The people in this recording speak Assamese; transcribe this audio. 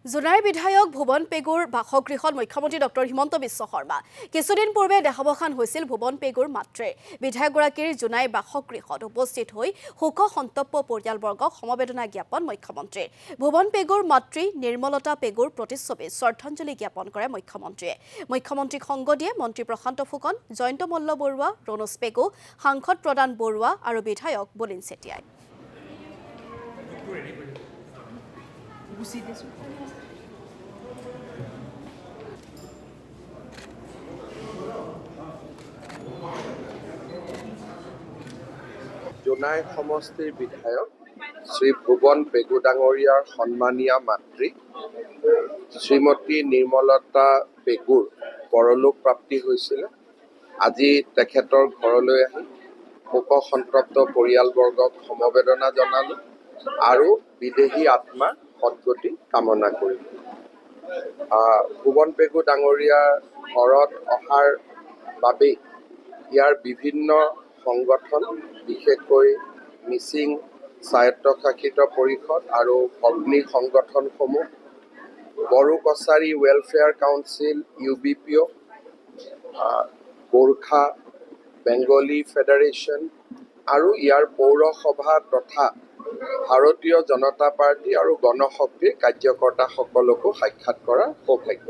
জোনাইৰ বিধায়ক ভুৱন পেগুৰ বাসগৃহত মুখ্যমন্ত্ৰী ডক্টৰ হিমন্ত বিশ্ব শৰ্মা কিছুদিন পূৰ্বে দেহাৱসান হৈছিল ভুৱন পেগুৰ মাতৃৰ বিধায়কগৰাকীৰ জোনাইৰ বাসগৃহত উপস্থিত হৈ শোক সন্তপ্ত পৰিয়ালবৰ্গক সমবেদনা জ্ঞাপন মুখ্যমন্ত্ৰীৰ ভুৱন পেগুৰ মাতৃ নিৰ্মলতা পেগুৰ প্ৰতিচ্ছবিত শ্ৰদ্ধাঞ্জলি জ্ঞাপন কৰে মুখ্যমন্ত্ৰীক সংগ দিয়ে মন্ত্ৰী প্ৰশান্ত ফুকন জয়ন্ত মল্ল বৰুৱা ৰণোজ পেগু সাংসদ প্ৰদান বৰুৱা আৰু বিধায়ক বলিন চেতিয়াই জোনাই সমষ্টিৰ বিধায়ক শ্ৰী ভুৱন পেগু ডাঙৰীয়াৰ সন্মানীয়া মাতৃ শ্ৰীমতী নিৰ্মলতা পেগুৰ পৰলোক প্ৰাপ্তি হৈছিলে। আজি তেখেতৰ ঘৰলৈ আহি শোক সন্তপ্ত পৰিয়ালবৰ্গক সমবেদনা জনালোঁ আৰু বিদেহী আত্মাৰ সদ্গতি কামনা কৰিলোঁ। ভুৱন পেগু ডাঙৰীয়াৰ ঘৰত অহাৰ বাবেই ইয়াৰ বিভিন্ন সংগঠন বিশেষকৈ মিচিং স্বায়ত্তশাসিত পৰিষদ আৰু অগ্নি সংগঠনসমূহ Bodo Kachari welfare council UBPO Gorkha Bengali federation আৰু ইয়াৰ পৌৰসভা তথা ভাৰতীয় জনতা পাৰ্টি আৰু গণশক্তিৰ কাৰ্যকৰ্তাসকলকো সাক্ষাৎ কৰাৰ সৌভাগ্য